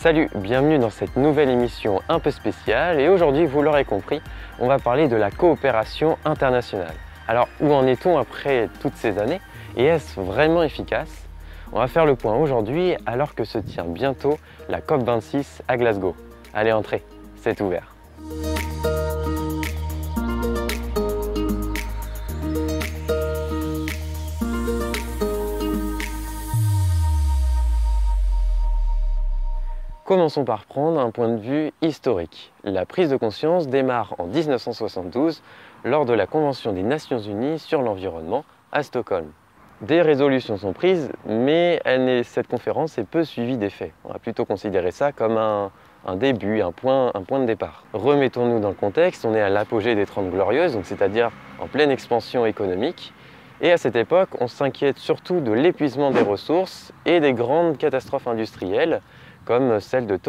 Salut, bienvenue dans cette nouvelle émission un peu spéciale et aujourd'hui, vous l'aurez compris, on va parler de la coopération internationale. Alors, où en est-on après toutes ces années et est-ce vraiment efficace? On va faire le point aujourd'hui alors que se tient bientôt la COP26 à Glasgow. Allez, entrez, c'est ouvert. Commençons par prendre un point de vue historique. La prise de conscience démarre en 1972 lors de la Convention des Nations Unies sur l'environnement à Stockholm. Des résolutions sont prises, mais cette conférence est peu suivie d'effets. On va plutôt considérer ça comme un début, un point de départ. Remettons-nous dans le contexte, on est à l'apogée des 30 Glorieuses, c'est-à-dire en pleine expansion économique. Et à cette époque, on s'inquiète surtout de l'épuisement des ressources et des grandes catastrophes industrielles, comme celle de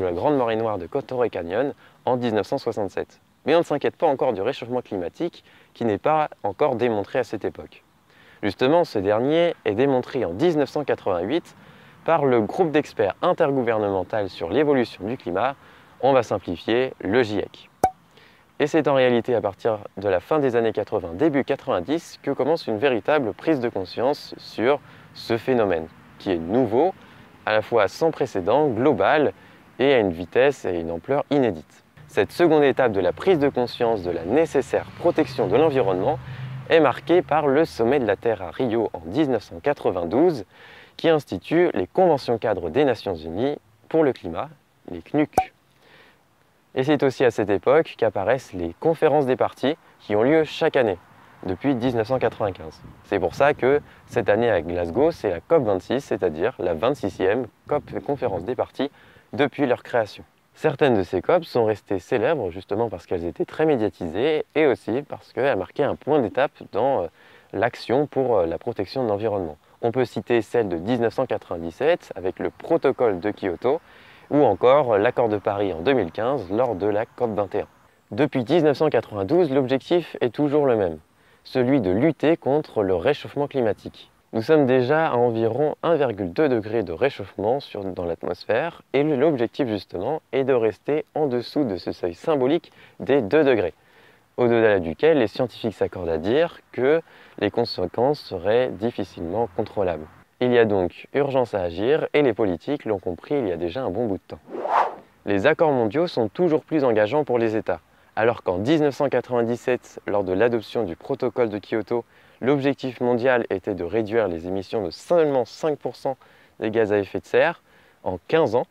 la grande marée noire de Torrey Canyon en 1967. Mais on ne s'inquiète pas encore du réchauffement climatique qui n'est pas encore démontré à cette époque. Justement, ce dernier est démontré en 1988 par le groupe d'experts intergouvernemental sur l'évolution du climat, on va simplifier le GIEC. Et c'est en réalité à partir de la fin des années 80, début 90, que commence une véritable prise de conscience sur ce phénomène, qui est nouveau, à la fois sans précédent, global et à une vitesse et une ampleur inédites. Cette seconde étape de la prise de conscience de la nécessaire protection de l'environnement est marquée par le sommet de la Terre à Rio en 1992 qui institue les Conventions cadres des Nations Unies pour le climat, les CNUC. Et c'est aussi à cette époque qu'apparaissent les conférences des parties qui ont lieu chaque année, depuis 1995. C'est pour ça que cette année à Glasgow, c'est la COP26, c'est-à-dire la 26e conférence des parties depuis leur création. Certaines de ces COP sont restées célèbres justement parce qu'elles étaient très médiatisées et aussi parce qu'elles marquaient un point d'étape dans l'action pour la protection de l'environnement. On peut citer celle de 1997 avec le protocole de Kyoto ou encore l'accord de Paris en 2015 lors de la COP21. Depuis 1992, l'objectif est toujours le même, celui de lutter contre le réchauffement climatique. Nous sommes déjà à environ 1,2 degré de réchauffement dans l'atmosphère et l'objectif justement est de rester en dessous de ce seuil symbolique des 2 degrés, au-delà duquel les scientifiques s'accordent à dire que les conséquences seraient difficilement contrôlables. Il y a donc urgence à agir et les politiques l'ont compris il y a déjà un bon bout de temps. Les accords mondiaux sont toujours plus engageants pour les États. Alors qu'en 1997, lors de l'adoption du protocole de Kyoto, l'objectif mondial était de réduire les émissions de seulement 5% des gaz à effet de serre en 15 ans,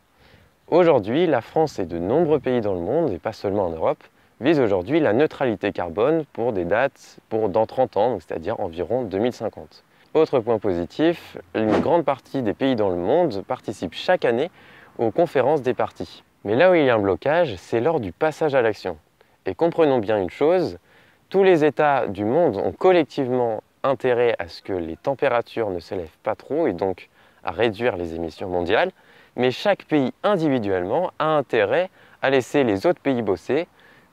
aujourd'hui, la France et de nombreux pays dans le monde, et pas seulement en Europe, visent aujourd'hui la neutralité carbone pour des dates dans 30 ans, c'est-à-dire environ 2050. Autre point positif, une grande partie des pays dans le monde participent chaque année aux conférences des parties. Mais là où il y a un blocage, c'est lors du passage à l'action. Et comprenons bien une chose, tous les États du monde ont collectivement intérêt à ce que les températures ne s'élèvent pas trop et donc à réduire les émissions mondiales, mais chaque pays individuellement a intérêt à laisser les autres pays bosser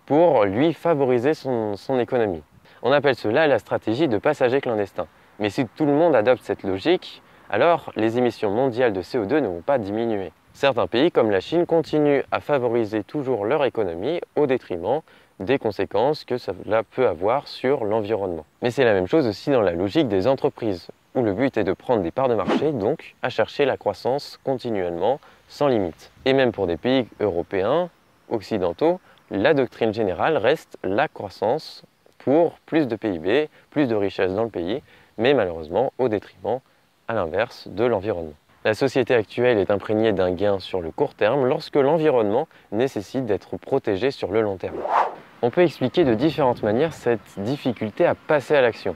pour lui favoriser son économie. On appelle cela la stratégie de passager clandestin. Mais si tout le monde adopte cette logique, alors les émissions mondiales de CO2 ne vont pas diminuer. Certains pays comme la Chine continuent à favoriser toujours leur économie au détriment des conséquences que cela peut avoir sur l'environnement. Mais c'est la même chose aussi dans la logique des entreprises, où le but est de prendre des parts de marché, donc à chercher la croissance continuellement, sans limite. Et même pour des pays européens, occidentaux, la doctrine générale reste la croissance pour plus de PIB, plus de richesse dans le pays, mais malheureusement au détriment, à l'inverse, de l'environnement. La société actuelle est imprégnée d'un gain sur le court terme lorsque l'environnement nécessite d'être protégé sur le long terme. On peut expliquer de différentes manières cette difficulté à passer à l'action.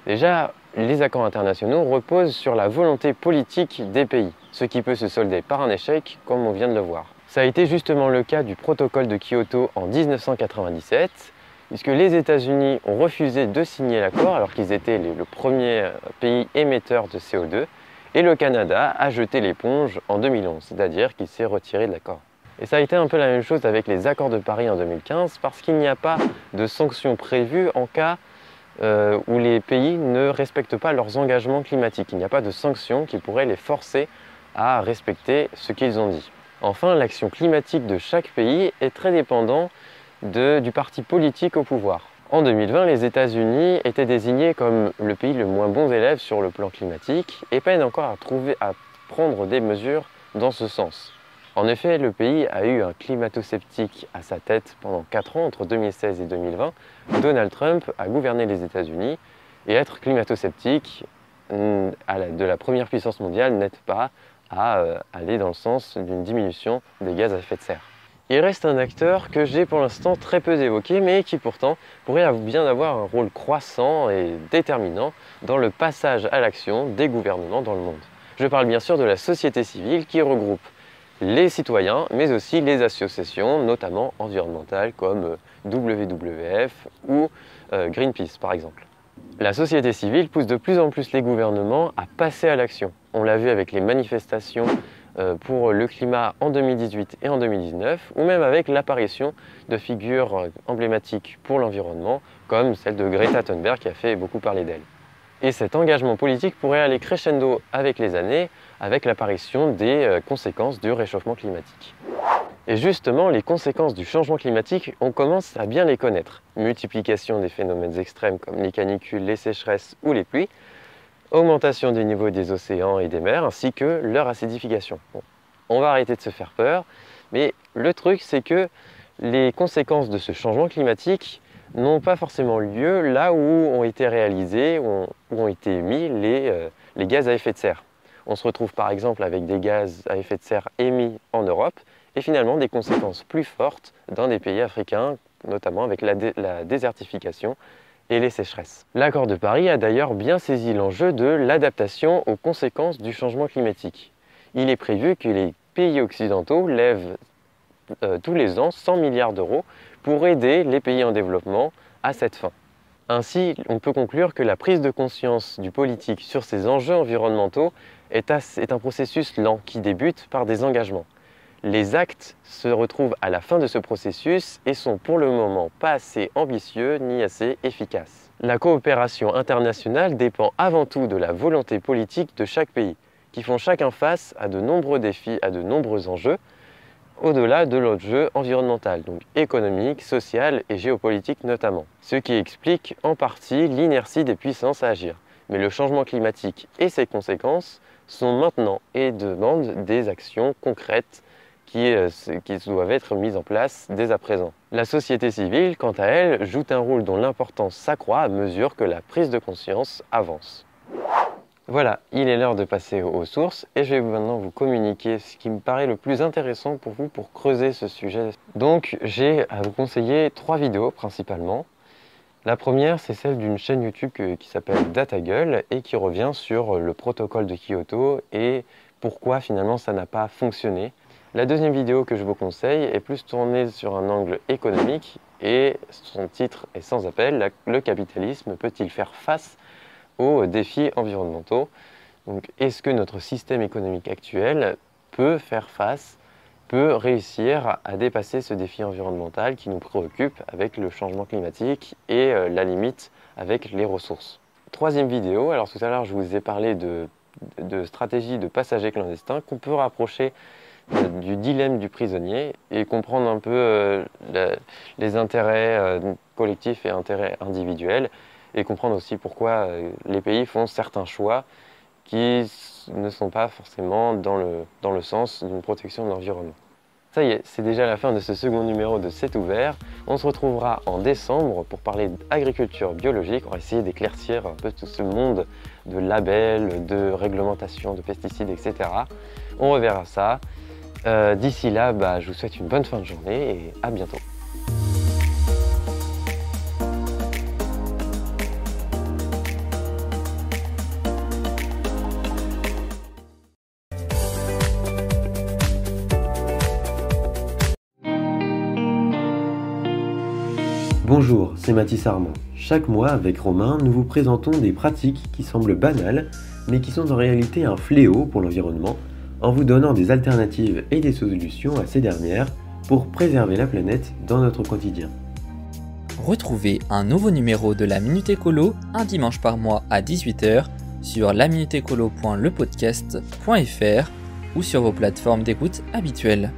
Déjà, les accords internationaux reposent sur la volonté politique des pays, ce qui peut se solder par un échec comme on vient de le voir. Ça a été justement le cas du protocole de Kyoto en 1997, puisque les États-Unis ont refusé de signer l'accord alors qu'ils étaient le premier pays émetteur de CO2, et le Canada a jeté l'éponge en 2011, c'est-à-dire qu'il s'est retiré de l'accord. Et ça a été un peu la même chose avec les accords de Paris en 2015, parce qu'il n'y a pas de sanctions prévues en cas où les pays ne respectent pas leurs engagements climatiques. Il n'y a pas de sanctions qui pourraient les forcer à respecter ce qu'ils ont dit. Enfin, l'action climatique de chaque pays est très dépendante du parti politique au pouvoir. En 2020, les États-Unis étaient désignés comme le pays le moins bon élève sur le plan climatique et peinent encore à prendre des mesures dans ce sens. En effet, le pays a eu un climato-sceptique à sa tête pendant 4 ans, entre 2016 et 2020. Donald Trump a gouverné les États-Unis et être climato-sceptique de la première puissance mondiale n'aide pas à aller dans le sens d'une diminution des gaz à effet de serre. Il reste un acteur que j'ai pour l'instant très peu évoqué, mais qui pourtant pourrait bien avoir un rôle croissant et déterminant dans le passage à l'action des gouvernements dans le monde. Je parle bien sûr de la société civile qui regroupe les citoyens, mais aussi les associations, notamment environnementales comme WWF ou Greenpeace par exemple. La société civile pousse de plus en plus les gouvernements à passer à l'action. On l'a vu avec les manifestations pour le climat en 2018 et en 2019, ou même avec l'apparition de figures emblématiques pour l'environnement, comme celle de Greta Thunberg qui a fait beaucoup parler d'elle. Et cet engagement politique pourrait aller crescendo avec les années, avec l'apparition des conséquences du réchauffement climatique. Et justement, les conséquences du changement climatique, on commence à bien les connaître. Multiplication des phénomènes extrêmes comme les canicules, les sécheresses ou les pluies, augmentation du niveau des océans et des mers, ainsi que leur acidification. Bon, on va arrêter de se faire peur, mais le truc c'est que les conséquences de ce changement climatique n'ont pas forcément lieu là où ont été réalisés, où ont été émis les gaz à effet de serre. On se retrouve par exemple avec des gaz à effet de serre émis en Europe, et finalement des conséquences plus fortes dans des pays africains, notamment avec la désertification et les sécheresses. L'accord de Paris a d'ailleurs bien saisi l'enjeu de l'adaptation aux conséquences du changement climatique. Il est prévu que les pays occidentaux lèvent tous les ans 100 milliards d'euros pour aider les pays en développement à cette fin. Ainsi, on peut conclure que la prise de conscience du politique sur ces enjeux environnementaux est un processus lent qui débute par des engagements. Les actes se retrouvent à la fin de ce processus et sont pour le moment pas assez ambitieux ni assez efficaces. La coopération internationale dépend avant tout de la volonté politique de chaque pays, qui font chacun face à de nombreux défis, à de nombreux enjeux, au-delà de l'enjeu environnemental, donc économique, social et géopolitique notamment. Ce qui explique en partie l'inertie des puissances à agir. Mais le changement climatique et ses conséquences sont maintenant et demandent des actions concrètes qui doivent être mises en place dès à présent. La société civile, quant à elle, joue un rôle dont l'importance s'accroît à mesure que la prise de conscience avance. Voilà, il est l'heure de passer aux sources et je vais maintenant vous communiquer ce qui me paraît le plus intéressant pour vous pour creuser ce sujet. Donc j'ai à vous conseiller 3 vidéos principalement. La première, c'est celle d'une chaîne YouTube qui s'appelle DataGull et qui revient sur le protocole de Kyoto et pourquoi finalement ça n'a pas fonctionné. La deuxième vidéo que je vous conseille est plus tournée sur un angle économique et son titre est sans appel, le capitalisme peut-il faire face aux défis environnementaux? Donc, est-ce que notre système économique actuel peut faire face, peut réussir à dépasser ce défi environnemental qui nous préoccupe avec le changement climatique et la limite avec les ressources? Troisième vidéo, alors tout à l'heure je vous ai parlé de stratégie de passagers clandestins qu'on peut rapprocher du dilemme du prisonnier et comprendre un peu les intérêts collectifs et intérêts individuels et comprendre aussi pourquoi les pays font certains choix qui ne sont pas forcément dans le sens d'une protection de l'environnement. Ça y est, c'est déjà la fin de ce second numéro de C'est ouvert. On se retrouvera en décembre pour parler d'agriculture biologique. On va essayer d'éclaircir un peu tout ce monde de labels, de réglementation, de pesticides, etc. On reverra ça. D'ici là, je vous souhaite une bonne fin de journée et à bientôt. Bonjour, c'est Mathis Armand. Chaque mois, avec Romain, nous vous présentons des pratiques qui semblent banales, mais qui sont en réalité un fléau pour l'environnement, en vous donnant des alternatives et des solutions à ces dernières pour préserver la planète dans notre quotidien. Retrouvez un nouveau numéro de la Minute Écolo un dimanche par mois à 18h sur laminuteécolo.lepodcast.fr ou sur vos plateformes d'écoute habituelles.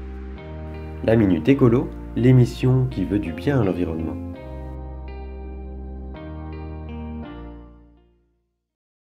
La Minute Écolo, l'émission qui veut du bien à l'environnement.